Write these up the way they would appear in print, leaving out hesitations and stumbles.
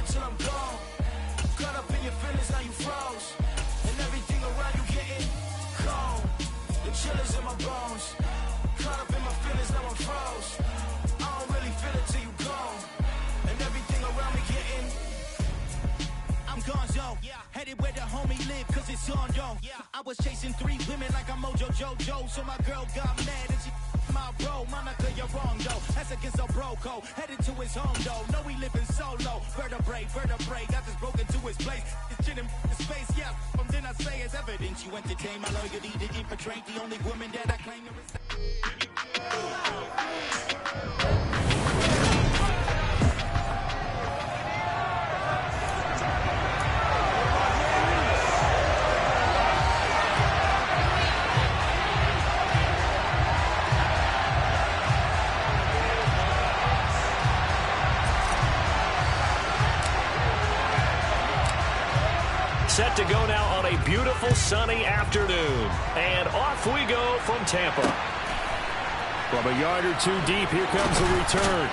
till I'm gone. Caught up in your feelings, now you froze. And everything around you getting cold. The chillers in my bones. Caught up in my feelings, now I'm froze. I don't really feel it till you gone. And everything around me getting. I'm gonzo, headed where the homie live, cause it's on, yo. I was chasing 3 women like I'm Mojo Jojo, so my girl got mad and she my bro. Monica, you're wrong, though. That's against a bro code. Headed to his home, though. No, we living solo. Vertebrae, got this broken to his place. It's chin in the space, yeah. From then I say it's evidence you entertain my loyalty to infiltrate the only woman that I claim to respect. Set to go now on a beautiful sunny afternoon. And off we go from Tampa. From a yard or 2 deep, here comes the return.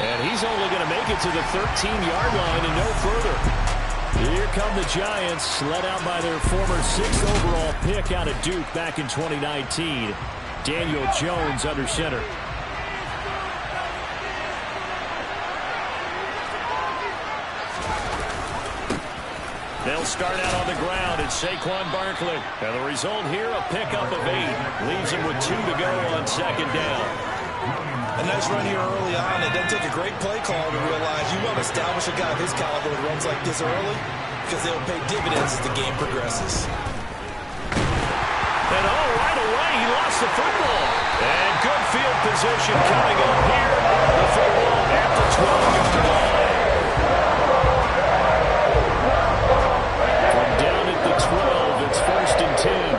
And he's only going to make it to the 13-yard line and no further. Here come the Giants, led out by their former 6th overall pick out of Duke back in 2019. Daniel Jones under center. They'll start out on the ground. It's Saquon Barkley. And the result here, a pickup of 8. Leaves him with 2 to go on 2nd down. A nice run here early on. It doesn't take a great play call to realize you want to establish a guy of his caliber with runs like this early because they'll pay dividends as the game progresses. And right away, he lost the football. And good field position coming up here. The football at the 12-yard line. Down at the 12, it's 1st and 10.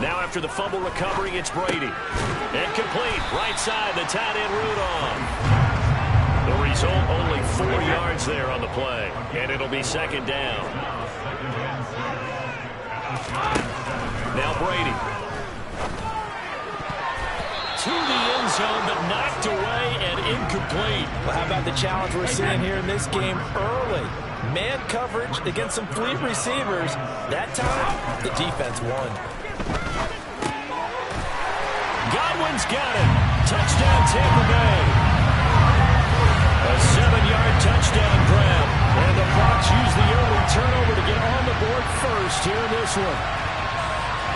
Now after the fumble recovery, it's Brady. Incomplete, right side, the tight end Rudolph. The result, only 4 yards there on the play, and it'll be 2nd down. Now Brady. To the end zone, but knocked away and incomplete. Well, how about the challenge we're seeing here in this game early? Man coverage against some fleet receivers. That time, the defense won. Godwin's got it. Touchdown, Tampa Bay. A 7-yard touchdown grab. And the Bucs use the early turnover to get on the board first here in this one.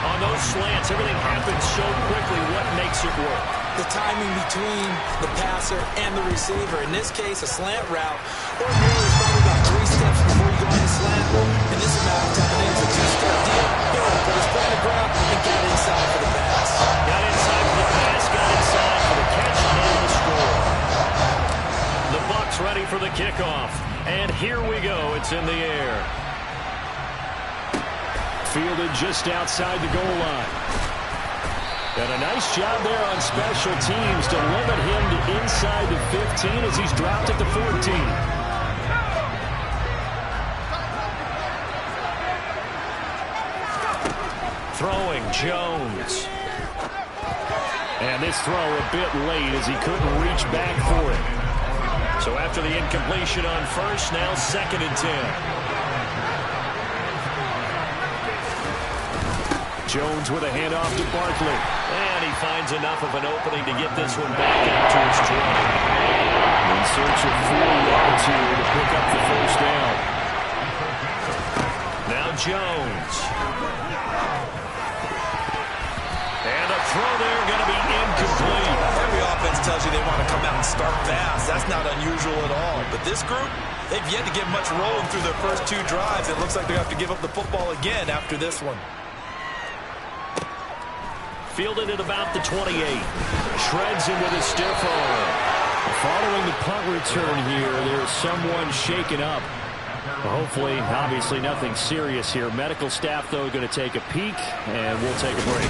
On those slants, everything happens so quickly. What makes it work? The timing between the passer and the receiver. In this case, a slant route. Ordinarily, it's probably about 3 steps before you go on the slant. In this amount of time, it's a 2-step deal. Boom, put his foot on the ground and got inside for the pass. Got inside for the pass, got inside for the catch, and the score. The Bucs ready for the kickoff. And here we go. It's in the air. Fielded just outside the goal line. And a nice job there on special teams to limit him to inside the 15 as he's dropped at the 14. Throwing Jones. And this throw a bit late as he couldn't reach back for it. So after the incompletion on first, now 2nd and 10. Jones with a handoff to Barkley. And he finds enough of an opening to get this one back out to his 20. In search of 4 yards here to pick up the 1st down. Now Jones. And a throw there going to be incomplete. Every offense tells you they want to come out and start fast. That's not unusual at all. But this group, they've yet to get much rolling through their first 2 drives. It looks like they have to give up the football again after this one. Fielded at about the 28. Shreds him with a stiff arm. Following the punt return here, there's someone shaken up. Hopefully, obviously nothing serious here. Medical staff, though, going to take a peek, and we'll take a break.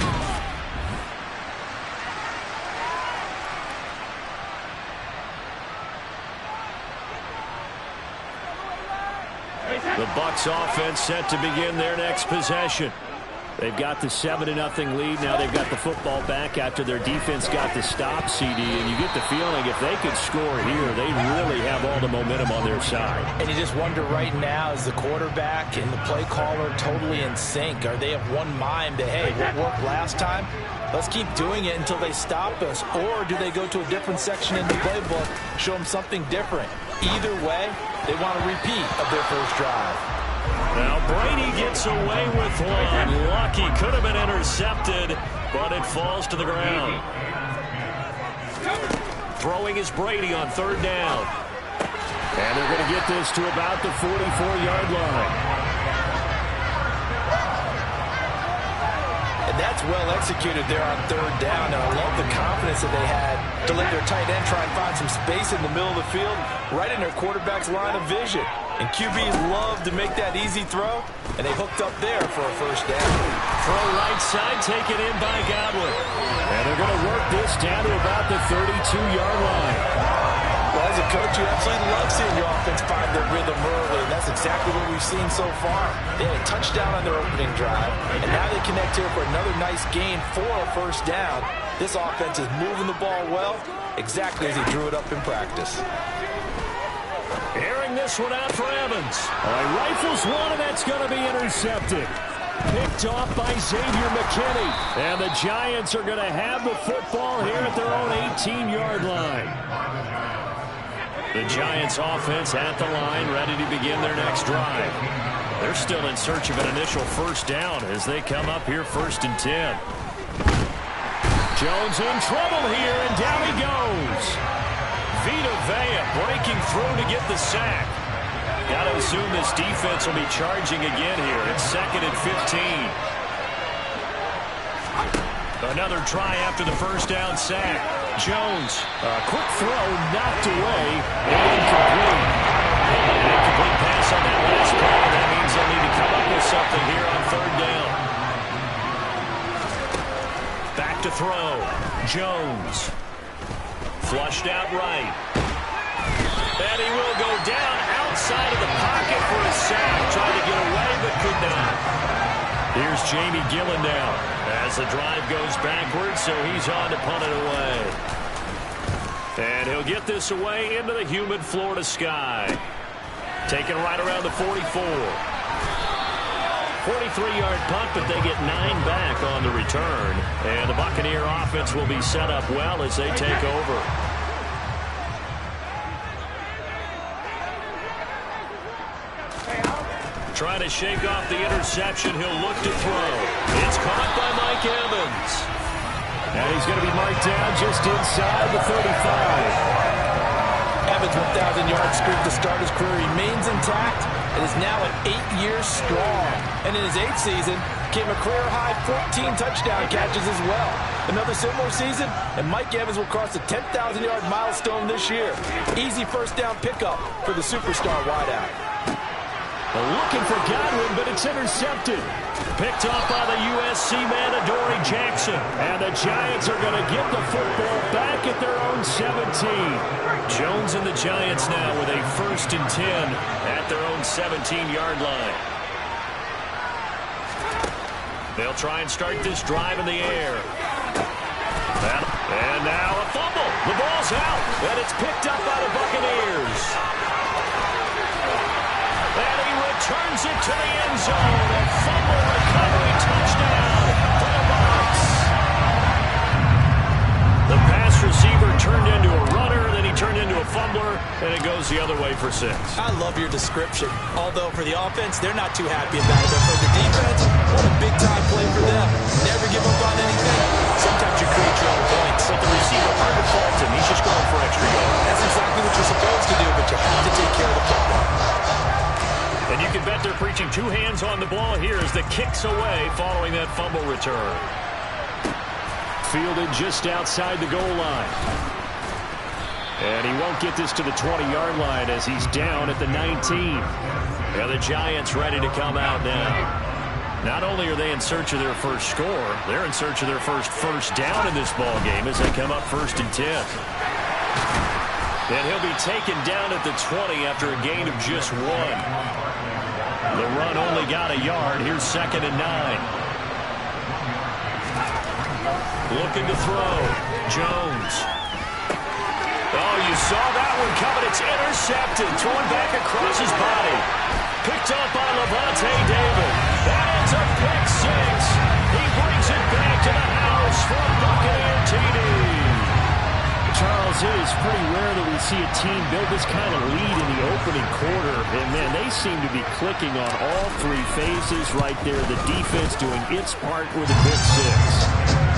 The Bucs offense set to begin their next possession. They've got the 7-0 lead. Now they've got the football back after their defense got the stop, CD. And you get the feeling if they could score here, they really have all the momentum on their side. And you just wonder right now, is the quarterback and the play caller totally in sync? Are they of one mind that, hey, what worked last time? Let's keep doing it until they stop us. Or do they go to a different section in the playbook, show them something different? Either way, they want a repeat of their first drive. Now Brady gets away with one. Lucky, could have been intercepted, but it falls to the ground. Throwing is Brady on 3rd down. And they're going to get this to about the 44-yard line. And that's well executed there on 3rd down. And I love the confidence that they had to let their tight end try and find some space in the middle of the field, right in their quarterback's line of vision. And QBs love to make that easy throw, and they hooked up there for a first down. Throw right side, taken in by Godwin. And they're going to work this down to about the 32-yard line. Well, as a coach, you absolutely love seeing your offense find their rhythm early, and that's exactly what we've seen so far. They had a touchdown on their opening drive, and now they connect here for another nice gain for a first down. This offense is moving the ball well, exactly as he drew it up in practice. Airing this one out for Evans. Rifles one, and that's going to be intercepted. Picked off by Xavier McKinney. And the Giants are going to have the football here at their own 18-yard line. The Giants offense at the line, ready to begin their next drive. They're still in search of an initial first down as they come up here 1st and 10. Jones in trouble here, and down he goes. Vita Vea breaking through to get the sack. Got to assume this defense will be charging again here. It's 2nd and 15. Another try after the first down sack. Jones, a quick throw, knocked away, and incomplete. An incomplete pass on that last play. That means they'll need to come up with something here on 3rd down. Back to throw. Jones. Flushed out right. And he will go down outside of the pocket for a sack. Tried to get away, but could not. Here's Jamie Gillen now as the drive goes backwards, so he's on to punt it away. And he'll get this away into the humid Florida sky. Taken right around the 44. 43-yard punt, but they get 9 back on the return. And the Buccaneer offense will be set up well as they take over. Trying to shake off the interception. He'll look to throw. It's caught by Mike Evans. And he's going to be marked down just inside the 35. Evans' 1,000-yard streak to start his career remains intact and is now at 8 years strong. And in his 8th season, came a career-high 14 touchdown catches as well. Another similar season, and Mike Evans will cross the 10,000-yard milestone this year. Easy first down pickup for the superstar wideout. Looking for Godwin, but it's intercepted. Picked off by the USC man, Adoree Jackson. And the Giants are going to get the football back at their own 17. Jones and the Giants now with a 1st and 10 at their own 17-yard line. They'll try and start this drive in the air. And now a fumble. The ball's out, and it's picked up by the Buccaneers. And he returns it to the end zone. A fumble recovery touchdown for the Bucs. The pass receiver turned into a runner, then he turned into a fumbler, and it goes the other way for 6. I love your description. Although for the offense, they're not too happy about it. But for the defense, what a big-time play for them. Never give up on anything. Sometimes you create your own points. But the receiver hard to fault him. He's just going for extra yards. That's exactly what you're supposed to do, but you have to take care of the football. And you can bet they're preaching 2 hands on the ball here as the kick's away following that fumble return. Fielded just outside the goal line. And he won't get this to the 20-yard line as he's down at the 19. And the Giants ready to come out now. Not only are they in search of their first score, they're in search of their first down in this ball game as they come up 1st and 10. And he'll be taken down at the 20 after a gain of just 1. The run only got a yard. Here's 2nd and 9. Looking to throw. Jones. Oh, you saw that one coming. It's intercepted. Thrown back across his body. Picked up by Levante David. That ends up pick six. He brings it back to the house for a Buccaneer TD. Charles, it is pretty rare that we see a team build this kind of lead in the opening quarter. And, man, they seem to be clicking on all three phases right there. The defense doing its part with a pick six.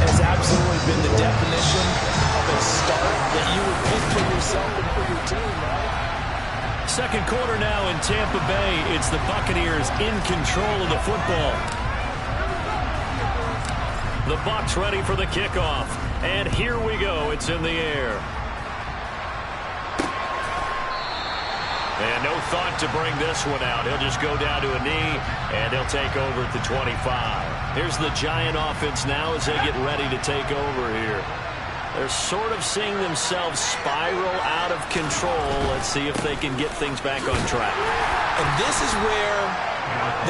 It's absolutely been the definition of a start that you would pick for yourself and for your team, right? Second quarter now in Tampa Bay. It's the Buccaneers in control of the football. The Bucs ready for the kickoff. And here we go. It's in the air. And no thought to bring this one out. He'll just go down to a knee, and he'll take over at the 25. Here's the Giant offense now as they get ready to take over here. They're sort of seeing themselves spiral out of control. Let's see if they can get things back on track. And this is where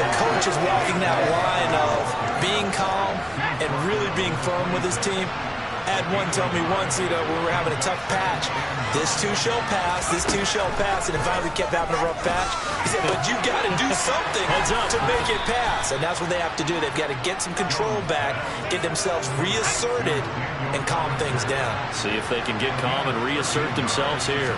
the coach is walking that line of being calm and really being firm with his team. I had one tell me once, when we were having a tough patch, this too shall pass, this too shall pass. And if I kept having a rough patch, he said, but you got to do something to make it pass. And that's what they have to do. They've got to get some control back, get themselves reasserted, and calm things down. See if they can get calm and reassert themselves here.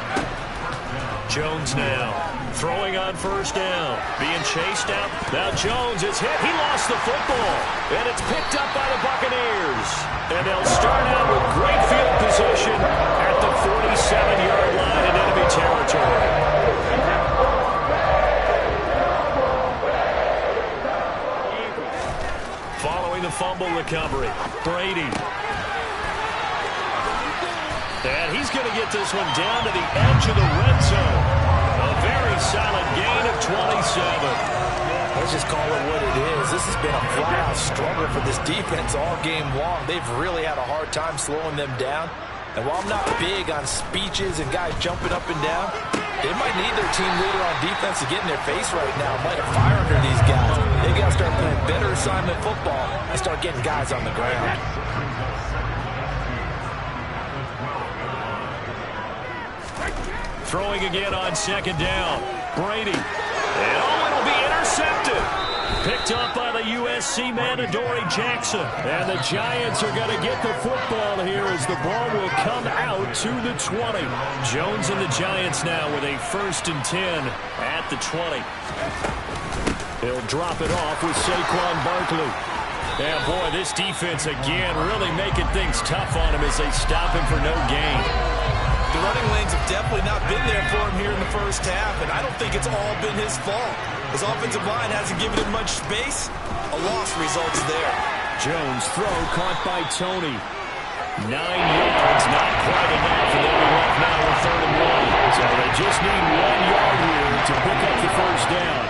Jones now throwing on first down, being chased out. Now Jones is hit. He lost the football, and it's picked up by the Buccaneers. And they'll start out with great field position at the 47-yard line in enemy territory. Following the fumble recovery, Brady. And he's going to get this one down to the edge of the red zone. A very solid gain of 27. Let's just call it what it is. This has been a flat-out struggle for this defense all game long. They've really had a hard time slowing them down. And while I'm not big on speeches and guys jumping up and down, they might need their team leader on defense to get in their face right now, light a fire under these guys. They got to start playing better assignment football and start getting guys on the ground. Throwing again on second down. Brady. And it'll be intercepted. Picked up by the USC man, Adoree Jackson. And the Giants are going to get the football here as the ball will come out to the 20. Jones and the Giants now with a 1st and 10 at the 20. He'll drop it off with Saquon Barkley. And boy, this defense again really making things tough on him as they stop him for no gain. The running lanes have definitely not been there for him here in the first half, and I don't think it's all been his fault. His offensive line hasn't given him much space. A loss results there. Jones throw caught by Tony. 9 yards, not quite enough, and they'll be left now with 3rd and 1. So they just need 1 yard here to pick up the first down.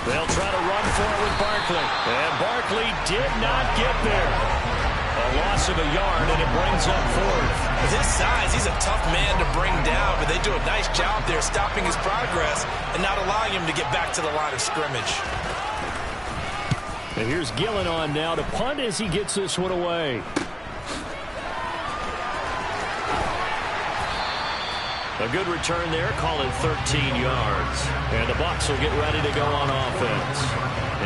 They'll try to run for it with Barkley. And Barkley did not get there. A loss of a yard, and it brings up 4th. With his size, he's a tough man to bring down, but they do a nice job there stopping his progress and not allowing him to get back to the line of scrimmage. And here's Gillen on now to punt as he gets this one away. A good return there, call it 13 yards. And the Bucs will get ready to go on offense.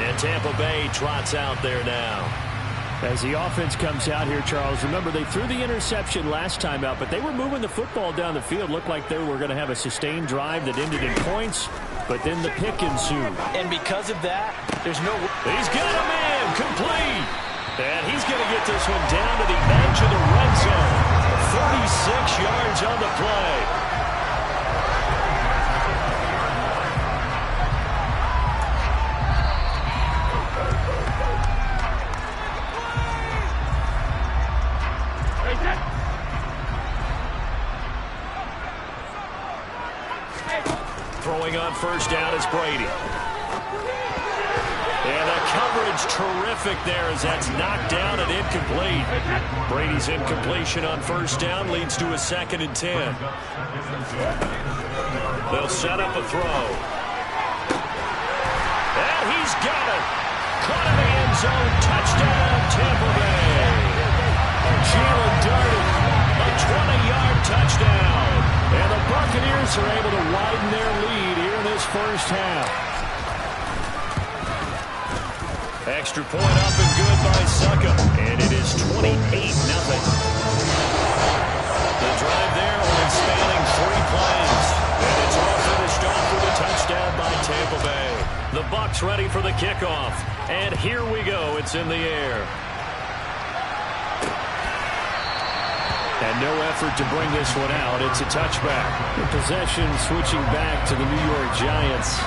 And Tampa Bay trots out there now. As the offense comes out here, Charles, remember they threw the interception last time out, but they were moving the football down the field. Looked like they were going to have a sustained drive that ended in points, but then the pick ensued. And because of that, there's no... He's got a man, complete. And he's going to get this one down to the edge of the red zone. 46 yards on the play. Throwing on first down is Brady. And the coverage terrific there as that's knocked down and incomplete. Brady's incompletion on first down leads to a 2nd and 10. They'll set up a throw. And he's got it. Caught in the end zone. Touchdown, Tampa Bay. Jalen darted. A 20-yard touchdown. And the Buccaneers are able to widen their lead here in this first half. Extra point up and good by Suckup. And it is 28-0. The drive there only spanning 3 plays. And it's all finished off with a touchdown by Tampa Bay. The Bucs ready for the kickoff. And here we go. It's in the air. And no effort to bring this one out. It's a touchback. The possession switching back to the New York Giants.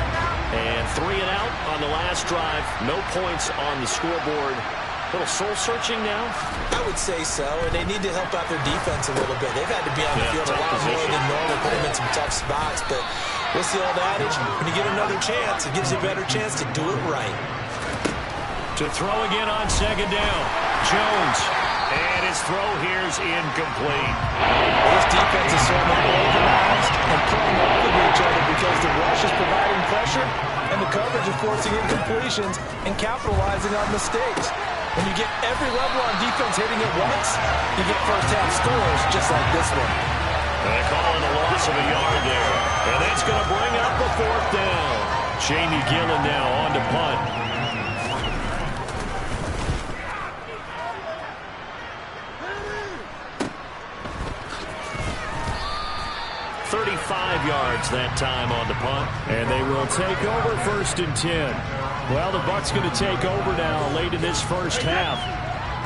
And 3 and out on the last drive. No points on the scoreboard. A little soul-searching now? I would say so, and they need to help out their defense a little bit. They've had to be on the field a lot more than normal, put them in some tough spots. But what's the old adage? When you get another chance, it gives you a better chance to do it right. To throw again on second down. Jones. And his throw here's incomplete. This defense is certainly organized and playing off of each other because the rush is providing pressure and the coverage is forcing incompletions and capitalizing on mistakes. When you get every level on defense hitting at once, you get first-half scores just like this one. And they call it a loss of a yard there. And that's going to bring up the 4th down. Jamie Gillen now on to punt. 35 yards that time on the punt. And they will take over 1st and 10. Well, the Bucs going to take over now late in this first half.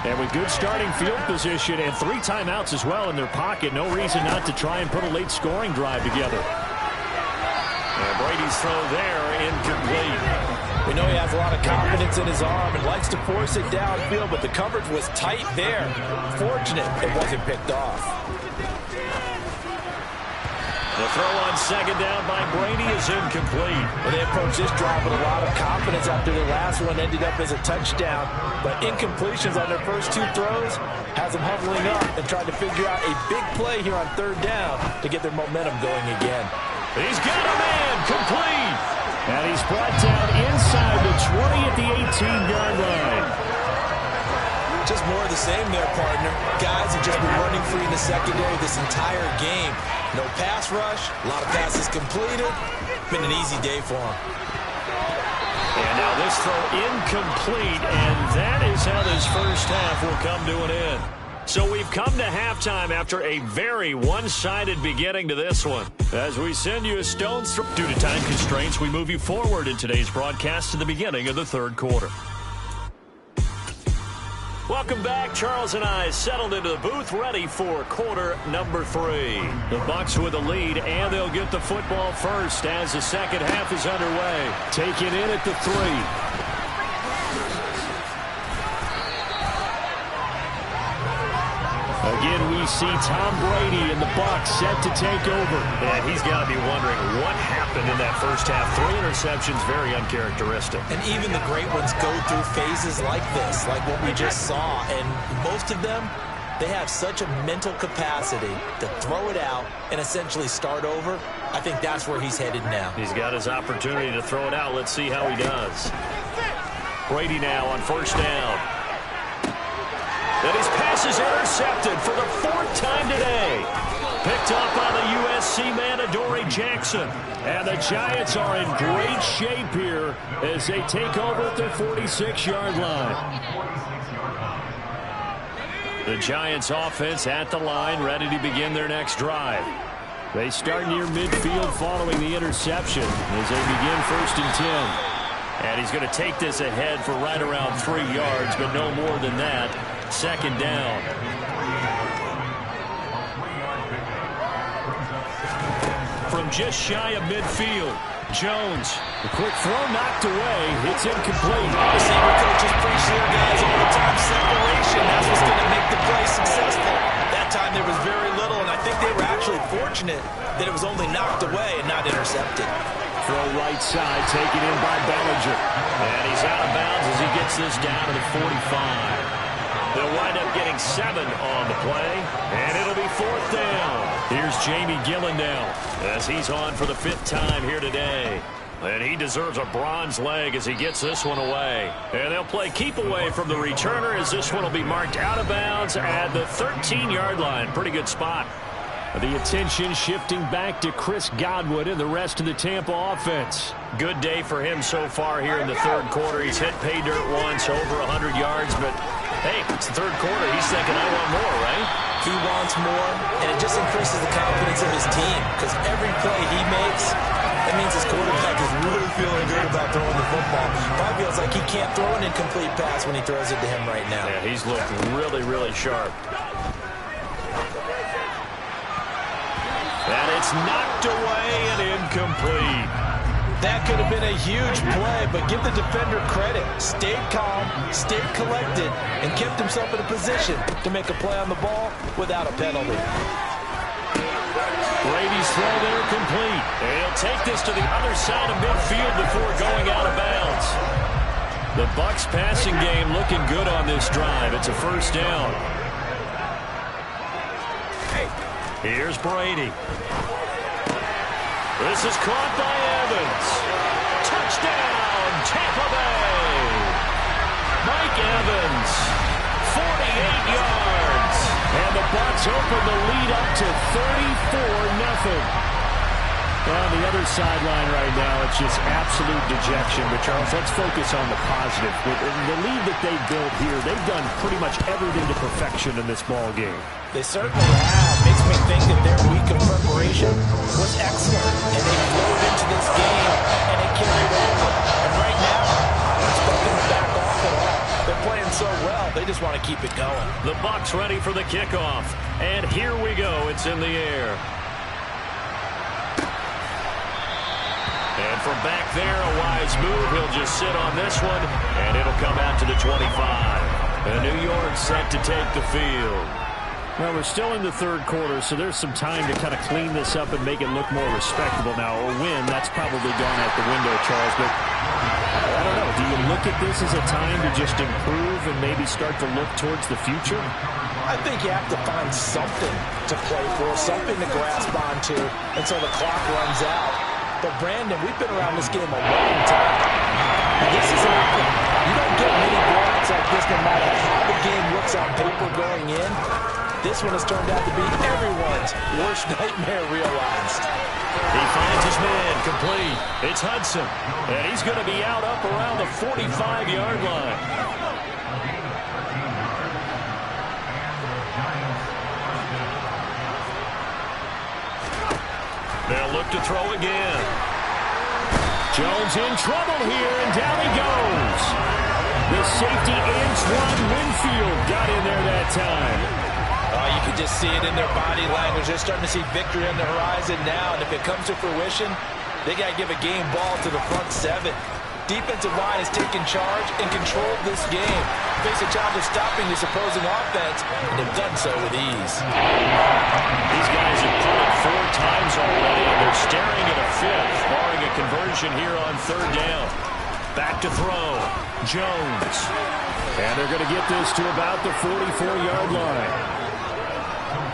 And with good starting field position and 3 timeouts as well in their pocket, no reason not to try and put a late scoring drive together. And Brady's throw there, incomplete. We know he has a lot of confidence in his arm and likes to force it downfield, but the coverage was tight there. Fortunate it wasn't picked off. The throw on second down by Brady is incomplete. Well, they approached this drive with a lot of confidence after the last one ended up as a touchdown. But incompletions on their first 2 throws has them huddling up and trying to figure out a big play here on 3rd down to get their momentum going again. He's got a man, complete. And he's brought down inside the 20 at the 18-yard line. Just more of the same there, partner. Guys have just been running free in the secondary this entire game. No pass rush, a lot of passes completed. Been an easy day for them. And now this throw incomplete, and that is how this first half will come to an end. So we've come to halftime after a very one-sided beginning to this one. As we send you a stone's throw. Due to time constraints, we move you forward in today's broadcast to the beginning of the 3rd quarter. Welcome back. Charles and I settled into the booth ready for quarter number 3. The Bucs with the lead, and they'll get the football first as the second half is underway. Taken in at the 3. Again, we see Tom Brady and the Bucs set to take over. And he's got to be wondering what happened in that first half. 3 interceptions, very uncharacteristic. And even the great ones go through phases like this, like what we just saw. And most of them, they have such a mental capacity to throw it out and essentially start over. I think that's where he's headed now. He's got his opportunity to throw it out. Let's see how he does. Brady now on 1st down. And his pass is intercepted for the 4th time today. Picked up by the USC man, Adoree Jackson. And the Giants are in great shape here as they take over at their 46-yard line. The Giants offense at the line, ready to begin their next drive. They start near midfield following the interception as they begin 1st and 10. And he's going to take this ahead for right around 3 yards, but no more than that. 2nd down. From just shy of midfield, Jones. The quick throw knocked away. It's incomplete. Receiver coaches preach to their guys all the time. Separation. That's what's going to make the play successful. That time there was very little, and I think they were actually fortunate that it was only knocked away and not intercepted. Throw right side, taken in by Bellinger. And he's out of bounds as he gets this down to the 45. They'll wind up getting 7 on the play, and it'll be 4th down. Here's Jamie Gillen now as he's on for the 5th time here today. And he deserves a bronze leg as he gets this one away. And they'll play keep away from the returner as this one will be marked out of bounds at the 13-yard line. Pretty good spot. The attention shifting back to Chris Godwin and the rest of the Tampa offense. Good day for him so far here in the third quarter. He's hit pay dirt once, over 100 yards, but hey, it's the third quarter. He's thinking, I want more, right? He wants more, and it just increases the confidence of his team because every play he makes, that means his quarterback is really feeling good about throwing the football. Probably feels like he can't throw an incomplete pass when he throws it to him right now. Yeah, he's looked really, really sharp. And it's knocked away and incomplete. That could have been a huge play, but give the defender credit. Stayed calm, stayed collected, and kept himself in a position to make a play on the ball without a penalty. Brady's throw there complete. And he'll take this to the other side of midfield before going out of bounds. The Bucs passing game looking good on this drive. It's a first down. Here's Brady. This is caught by Evans. Touchdown, Tampa Bay. Mike Evans, 48 yards. And the Bucs open the lead up to 34-0. On the other sideline right now, it's just absolute dejection. But, Charles, let's focus on the positive. With the lead that they built here, they've done pretty much everything to perfection in this ball game. They certainly have. Makes me think that their week of preparation was excellent. And they flowed into this game, and it carried over. And right now, I'm expecting to back off at all. They're playing so well, they just want to keep it going. The Bucs ready for the kickoff. And here we go. It's in the air. And from back there, a wise move. He'll just sit on this one, and it'll come out to the 25. And New York set to take the field. Well, we're still in the third quarter, so there's some time to kind of clean this up and make it look more respectable now. Or win, that's probably gone out the window, Charles. But I don't know. Do you look at this as a time to just improve and maybe start to look towards the future? I think you have to find something to play for, something to grasp onto until the clock runs out. But, Brandon, we've been around this game a long time. And this is nothing. You don't get many blocks like this no matter how the game looks on paper going in. This one has turned out to be everyone's worst nightmare realized. He finds his man complete. It's Hudson. And he's going to be out up around the 45-yard line. They'll look to throw again. Jones in trouble here, and down he goes. The safety, Antoine Winfield, got in there that time. You can just see it in their body language. They're starting to see victory on the horizon now, and if it comes to fruition, they got to give a game ball to the front seven. Defensive line has taken charge and controlled this game. Face a challenge of stopping this opposing offense, and they've done so with ease. These guys have punted 4 times already, and they're staring at a fifth, barring a conversion here on third down. Back to throw. Jones. And they're going to get this to about the 44-yard line.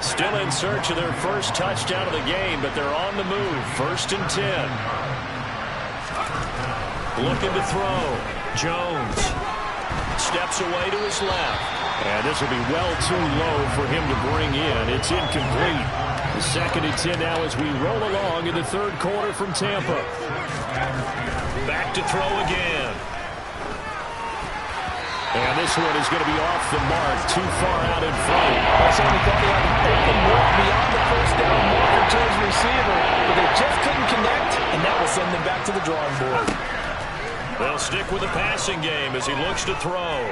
Still in search of their first touchdown of the game, but they're on the move. 1st and 10. Looking to throw. Jones steps away to his left. And this will be well too low for him to bring in. It's incomplete. The 2nd and 10 now as we roll along in the third quarter from Tampa. Back to throw again. And this one is going to be off the mark, too far out in front. I certainly thought they had an open look beyond the first down marker to his receiver, but they just couldn't connect, and that will send them back to the drawing board. They'll stick with the passing game as he looks to throw.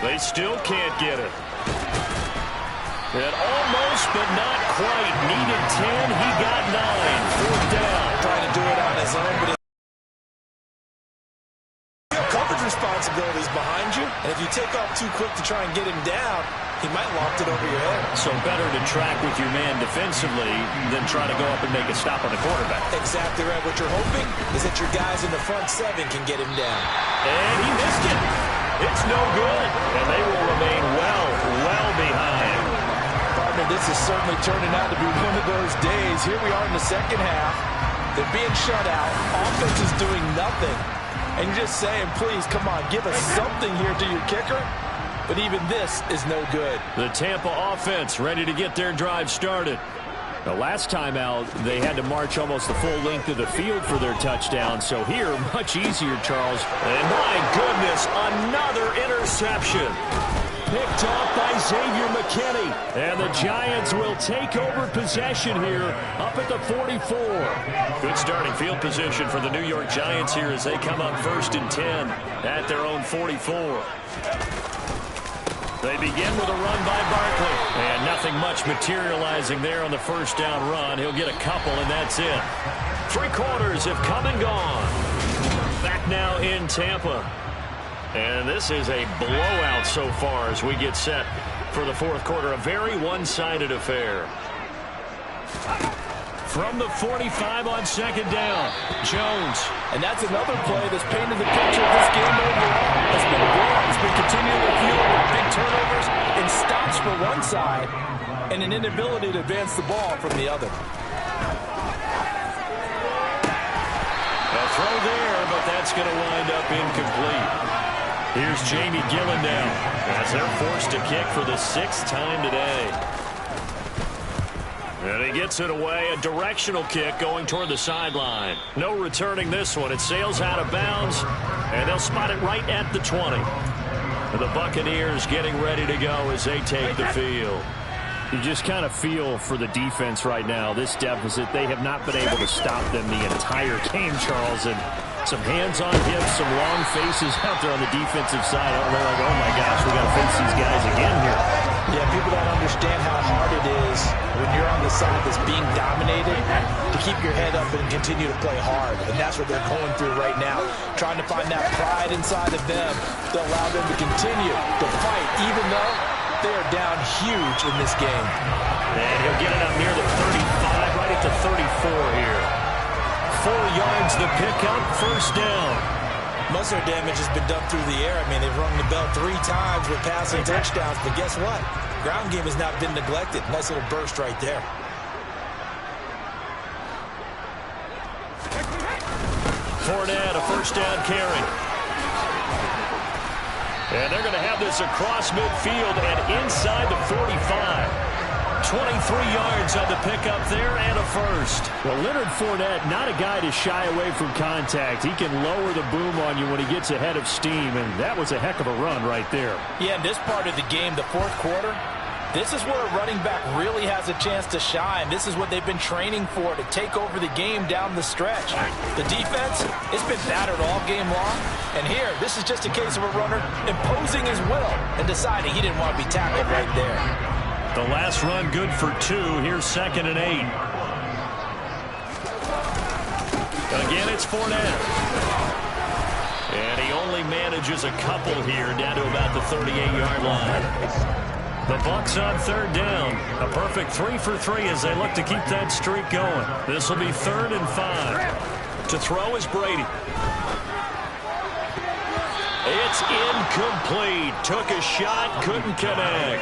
They still can't get it. And almost, but not quite. Needed 10, he got 9. 4th down. Trying to do it on his own, but responsibilities behind you, and if you take off too quick to try and get him down, he might loft it over your head. So better to track with your man defensively than try to go up and make a stop on the quarterback. Exactly right. What you're hoping is that your guys in the front 7 can get him down. And he missed it. It's no good. And they will remain well behind. Partner, this is certainly turning out to be one of those days. Here we are in the second half. They're being shut out. Offense is doing nothing. And you're just saying, please, come on, give us something here to your kicker. But even this is no good. The Tampa offense ready to get their drive started. The last time out, they had to march almost the full length of the field for their touchdown. So here, much easier, Charles. And my goodness, another interception. Picked off by Xavier McKinney. And the Giants will take over possession here up at the 44. Good starting field position for the New York Giants here as they come up 1st and 10 at their own 44. They begin with a run by Barkley. And nothing much materializing there on the first down run. He'll get a couple, and that's it. 3 quarters have come and gone. Back now in Tampa. And this is a blowout so far as we get set for the 4th quarter. A very one-sided affair. From the 45 on 2nd down, Jones. And that's another play that's painted the picture of this game overall. It's been bad. It's been continually fueled with big turnovers and stops for one side and an inability to advance the ball from the other. A throw there, but that's going to wind up incomplete. Here's Jamie Gillen now as they're forced to kick for the 6th time today. And he gets it away, a directional kick going toward the sideline. No returning this one. It sails out of bounds, and they'll spot it right at the 20. And the Buccaneers getting ready to go as they take the field. You just kind of feel for the defense right now. This deficit, they have not been able to stop them the entire game, Charles. And some hands on hips, some long faces out there on the defensive side. They're like, oh my gosh, we got to face these guys again here. Yeah, people don't understand how hard it is when you're on the side that's being dominated to keep your head up and continue to play hard. And that's what they're going through right now, trying to find that pride inside of them to allow them to continue to fight, even though they are down huge in this game. And he'll get it up near the 35, right at the 34 here. 4 yards the pickup, 1st down. Most of their damage has been done through the air. I mean, they've rung the bell 3 times with passing touchdowns, but guess what? Ground game has not been neglected. Nice little burst right there. Fournette, a 1st down carry. And they're going to have this across midfield and inside the 45. 23 yards on the pickup there and a 1st. Well, Leonard Fournette, not a guy to shy away from contact. He can lower the boom on you when he gets ahead of steam, and that was a heck of a run right there. Yeah, in this part of the game, the 4th quarter, this is where a running back really has a chance to shine. This is what they've been training for, to take over the game down the stretch. The defense, it's been battered all game long. And here, this is just a case of a runner imposing his will and deciding he didn't want to be tackled right there. The last run good for 2. Here's 2nd and 8. Again, it's Fournette. And he only manages a couple here down to about the 38-yard line. The Bucs on 3rd down. A perfect 3 for 3 as they look to keep that streak going. This will be 3rd and 5. To throw is Brady. It's incomplete. Took a shot, couldn't connect.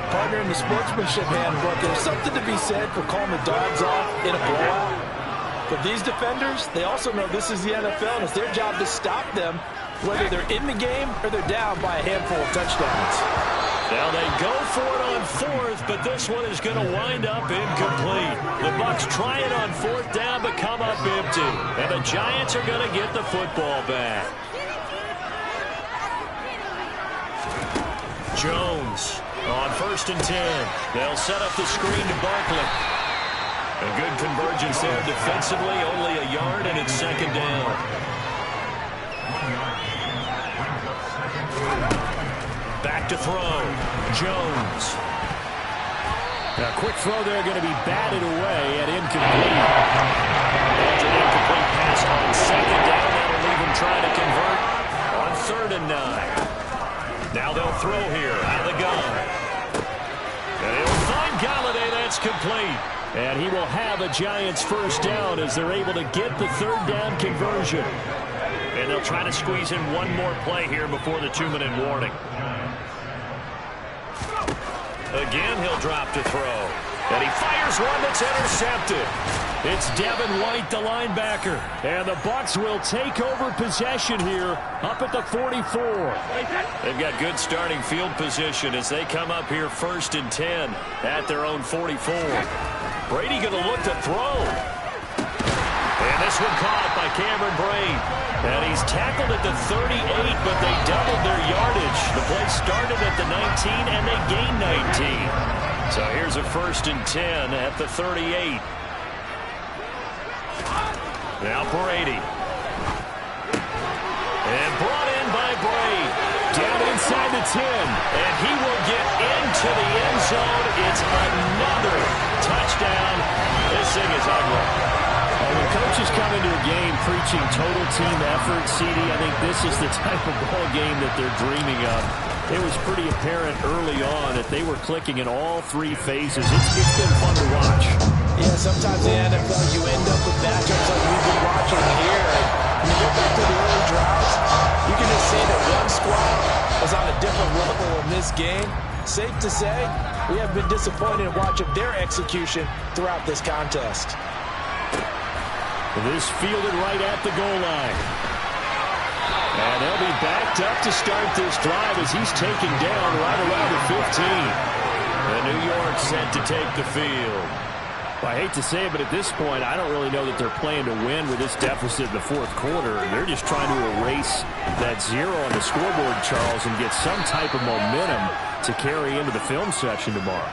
Partner, in the sportsmanship handbook, there's something to be said for calling the dogs off in a blowout. But these defenders, they also know this is the NFL, and it's their job to stop them, whether they're in the game or they're down by a handful of touchdowns. Now they go for it on 4th, but this one is going to wind up incomplete. The Bucs try it on 4th down, but come up empty. And the Giants are going to get the football back. Jones on 1st and 10. They'll set up the screen to Barkley. A good convergence there defensively, only a yard, and it's 2nd down. Back to throw. Jones. A quick throw there, going to be batted away at incomplete. After an incomplete pass on 2nd down, that'll leave him trying to convert on 3rd and 9. Now they'll throw here out of the gun. And he'll find Galladay. That's complete. And he will have a Giants 1st down as they're able to get the 3rd down conversion. And they'll try to squeeze in one more play here before the 2-minute warning. Again, he'll drop to throw. And he fires one that's intercepted. It's Devin White, the linebacker. And the Bucs will take over possession here up at the 44. They've got good starting field position as they come up here 1st and 10 at their own 44. Brady going to look to throw. And this one caught by Cameron Brate. And he's tackled at the 38, but they doubled their yardage. The play started at the 19, and they gained 19. So here's a 1st and 10 at the 38. Now Brady. And brought in by Brate. Down inside the 10. And he will get into the end zone. It's another touchdown. This thing is ugly. And when coaches come into a game preaching total team effort, CD, I think this is the type of ball game that they're dreaming of. It was pretty apparent early on that they were clicking in all 3 phases. It's been fun to watch. Yeah, sometimes in the NFL you end up with matchups like we've been watching here. When you get back to the early drives, you can just see that one squad was on a different level in this game. Safe to say, we have been disappointed in watching their execution throughout this contest. This fielded right at the goal line. And they'll be backed up to start this drive as he's taken down right around the 15. And New York set to take the field. Well, I hate to say it, but at this point, I don't really know that they're playing to win with this deficit in the 4th quarter. They're just trying to erase that 0 on the scoreboard, Charles, and get some type of momentum to carry into the film session tomorrow.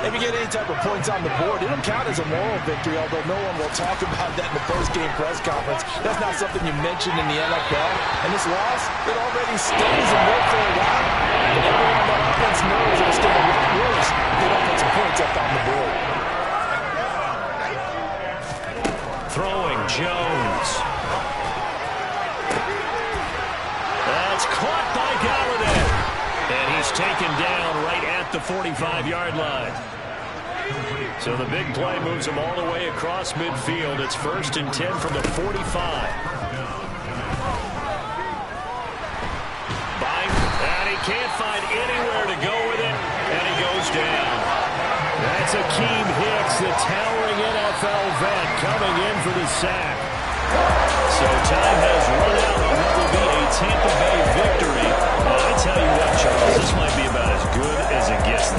If you get any type of points on the board, it'll count as a moral victory, although no one will talk about that in the post-game press conference. That's not something you mentioned in the NFL. And this loss, it already stings and will for a while. But everyone on that offense knows it'll sting a lot worse if they don't put some points up on the board. Throwing Jones. That's caught by Galladay. And he's taken down right at the 45-yard line. So the big play moves him all the way across midfield. It's 1st and 10 from the 45. And he can't find anywhere to go with it. And he goes down. That's Akeem Hicks, the towering NFL vet, coming in for the sack. So time has run out on what will be a Tampa Bay victory. I tell you what, Charles, this might be about as good as it gets